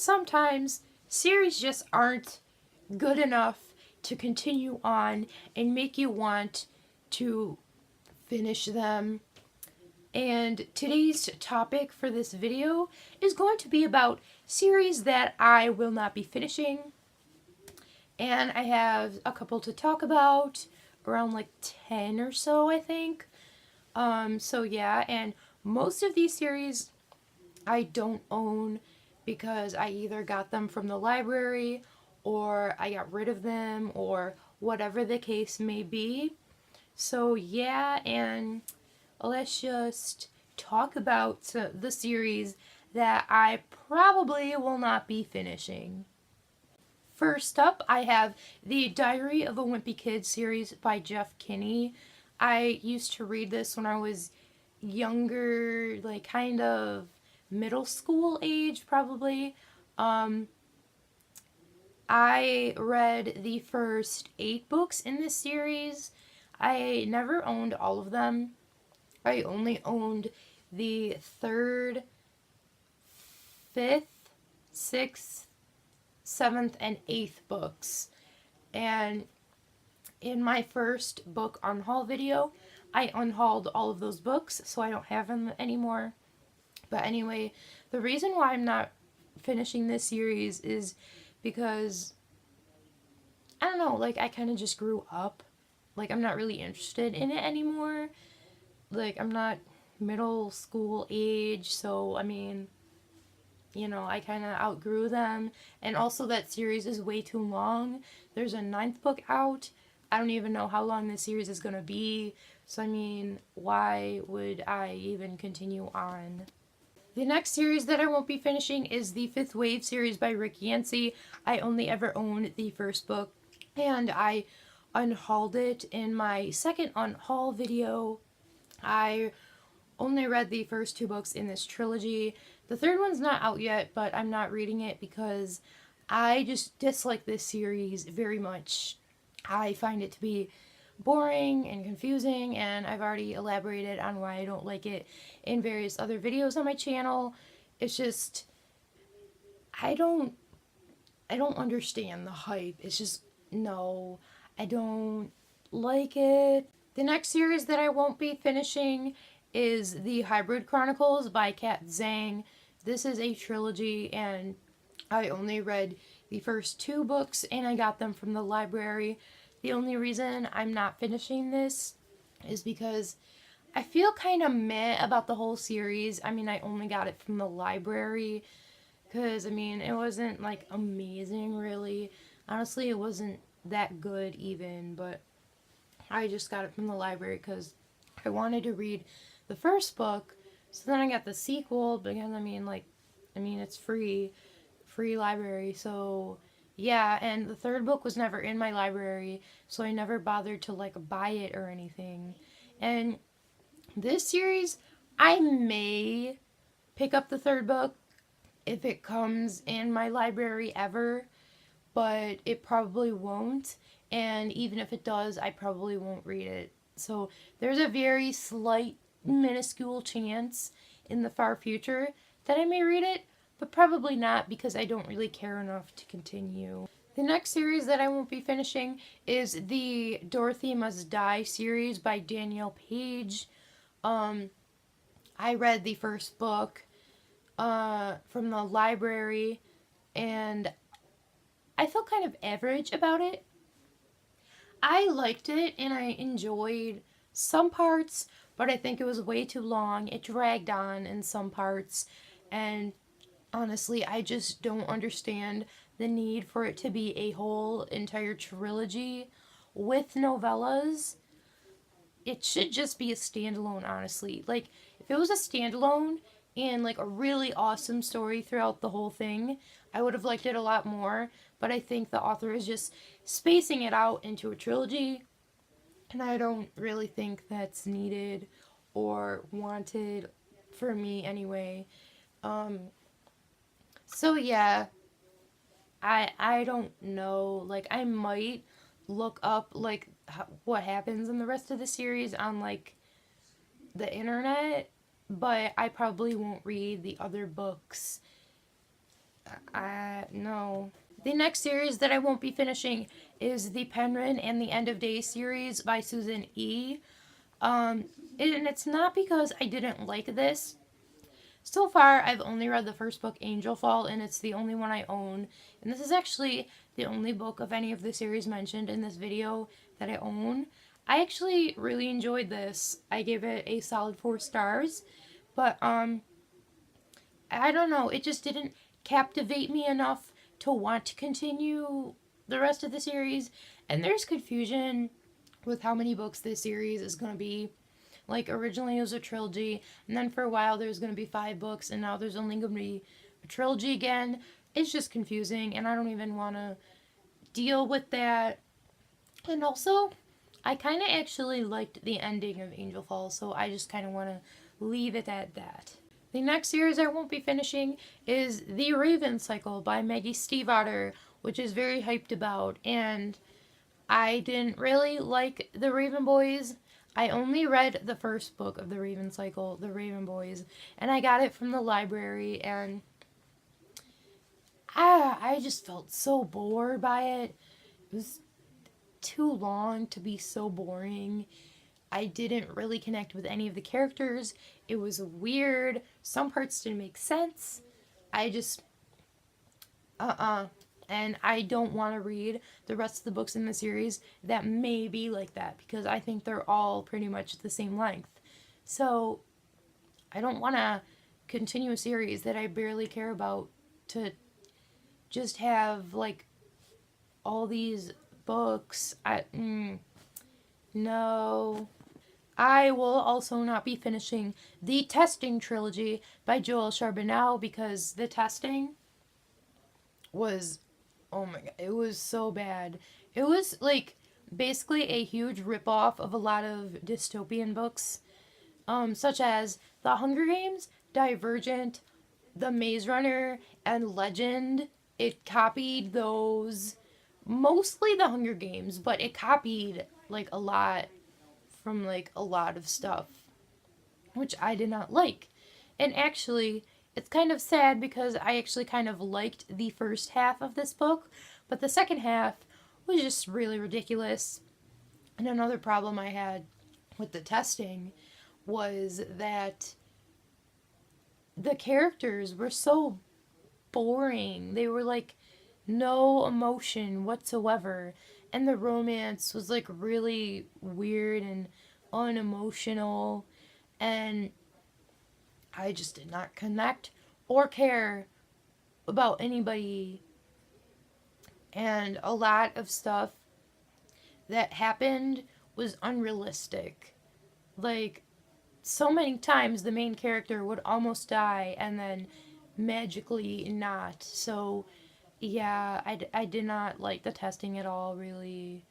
sometimes series just aren't good enough to continue on and make you want to finish them. And today's topic for this video is going to be about series that I will not be finishing. And I have a couple to talk about, around like 10 or so, I think. So yeah, and most of these series I don't own because I either got them from the library or I got rid of them or whatever the case may be. So yeah, and let's just talk about the series that I probably will not be finishing. First up, I have the Diary of a Wimpy Kid series by Jeff Kinney. I used to read this when I was younger, like kind of middle school age probably. I read the first 8 books in this series. I never owned all of them. I only owned the 3rd, 5th, 6th, 7th, and 8th books. And in my first book unhaul video, I unhauled all of those books, so I don't have them anymore. But anyway, the reason why I'm not finishing this series is because, I don't know, like I kind of just grew up. Like I'm not really interested in it anymore. Like I'm not middle school age, so I mean, you know, I kind of outgrew them. And also that series is way too long. There's a 9th book out. I don't even know how long this series is going to be. So I mean, why would I even continue on? The next series that I won't be finishing is the 5th Wave series by Rick Yancey. I only ever owned the first book, and I unhauled it in my second unhaul video. I only read the first 2 books in this trilogy. The third one's not out yet, but I'm not reading it because I just dislike this series very much. I find it to be boring and confusing, and I've already elaborated on why I don't like it in various other videos on my channel. It's just, I don't understand the hype. It's just, no, I don't like it. The next series that I won't be finishing is the Hybrid Chronicles by Kat Zhang. This is a trilogy, and I only read the first 2 books, and I got them from the library. The only reason I'm not finishing this is because I feel kind of meh about the whole series. I mean, I only got it from the library because, I mean, it wasn't, like, amazing, really. Honestly, it wasn't that good even, but I just got it from the library because I wanted to read the first book. So then I got the sequel because, I mean, it's free library, so yeah, and the 3rd book was never in my library, so I never bothered to, like, buy it or anything. And this series, I may pick up the 3rd book if it comes in my library ever, but it probably won't, and even if it does, I probably won't read it. So there's a very slight, minuscule chance in the far future that I may read it, but probably not because I don't really care enough to continue. The next series that I won't be finishing is the Dorothy Must Die series by Danielle Page. I read the first book from the library, and I felt kind of average about it. I liked it, and I enjoyed some parts, but I think it was way too long. It dragged on in some parts, and honestly, I just don't understand the need for it to be a whole entire trilogy with novellas. It should just be a standalone, honestly. Like, if it was a standalone and, like, a really awesome story throughout the whole thing, I would have liked it a lot more. But I think the author is just spacing it out into a trilogy, and I don't really think that's needed or wanted for me anyway. So yeah, I don't know. Like, I might look up, like, what happens in the rest of the series on, like, the internet, but I probably won't read the other books No. The next series that I won't be finishing is the Penryn and the End of Day series by Susan E. And it's not because I didn't like this. So far, I've only read the first book, Angel Fall, and it's the only one I own. And this is actually the only book of any of the series mentioned in this video that I own. I actually really enjoyed this. I gave it a solid 4 stars. But, I don't know, it just didn't captivate me enough to want to continue the rest of the series. And there's confusion with how many books this series is going to be. Like, originally it was a trilogy, and then for a while there's going to be 5 books, and now there's only going to be a trilogy again. It's just confusing, and I don't even want to deal with that. And also, I kind of actually liked the ending of Angel Falls, so I just kind of want to leave it at that. The next series I won't be finishing is The Raven Cycle by Maggie Stiefvater, which is very hyped about, and I didn't really like the Raven Boys. I only read the first book of the Raven Cycle, The Raven Boys, and I got it from the library, and I just felt so bored by it. It was too long to be so boring. I didn't really connect with any of the characters. It was weird. Some parts didn't make sense. I just, And I don't want to read the rest of the books in the series that may be like that, because I think they're all pretty much the same length. So I don't want to continue a series that I barely care about to just have like all these books. No. I will also not be finishing the Testing trilogy by Joel Charbonneau, because the Testing was, oh my god, it was so bad. It was like basically a huge ripoff of a lot of dystopian books, such as The Hunger Games, Divergent, The Maze Runner, and Legend. It copied those, mostly The Hunger Games, but it copied like a lot from like a lot of stuff, which I did not like. And actually, it's kind of sad because I actually kind of liked the first half of this book, but the second half was just really ridiculous. And another problem I had with the Testing was that the characters were so boring. They were like no emotion whatsoever. And the romance was like really weird and unemotional. And I just did not connect or care about anybody. And a lot of stuff that happened was unrealistic. Like, so many times the main character would almost die and then magically not. So, yeah, I did not like the Testing at all, really.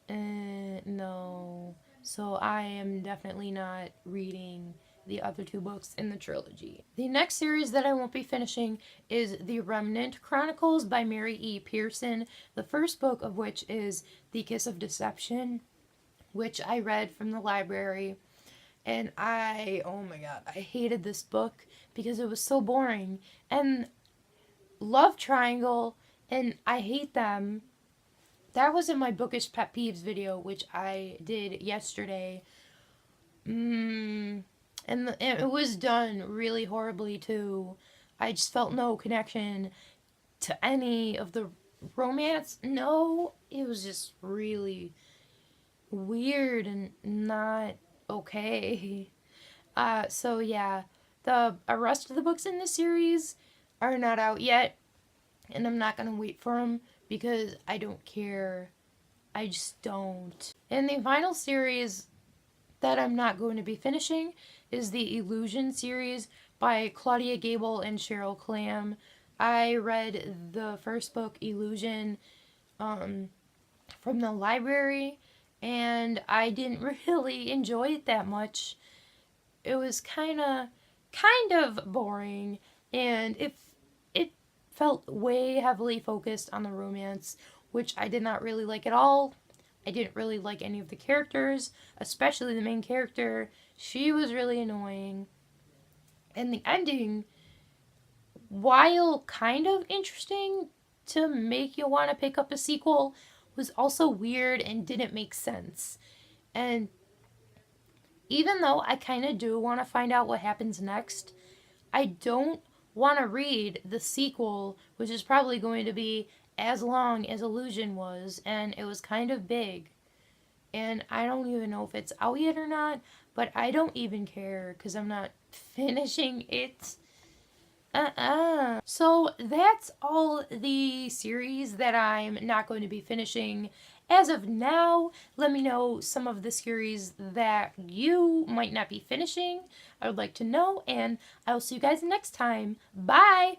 No. So I am definitely not reading the other 2 books in the trilogy. The next series that I won't be finishing is The Remnant Chronicles by Mary E. Pearson, the first book of which is The Kiss of Deception, which I read from the library. And oh my god, I hated this book because it was so boring. And Love Triangle, and I hate them. That was in my bookish pet peeves video, which I did yesterday. And it was done really horribly too. I just felt no connection to any of the romance. No, it was just really weird and not okay. So yeah, the rest of the books in the series are not out yet, and I'm not gonna wait for them because I don't care. I just don't. And the final series that I'm not going to be finishing is the Illusion series by Claudia Gable and Cheryl Clam. I read the first book, Illusion, from the library, and I didn't really enjoy it that much. It was kind of boring, and it felt way heavily focused on the romance, which I did not really like at all. I didn't really like any of the characters, especially the main character. She was really annoying. And the ending while kind of interesting to make you want to pick up a sequel, was also weird and didn't make sense. And even though I kind of do want to find out what happens next, I don't want to read the sequel, which is probably going to be as long as Illusion was, and it was kind of big. And I don't even know if it's out yet or not, but I don't even care because I'm not finishing it. So that's all the series that I'm not going to be finishing as of now. Let me know some of the series that you might not be finishing. I would like to know, and I will see you guys next time. Bye!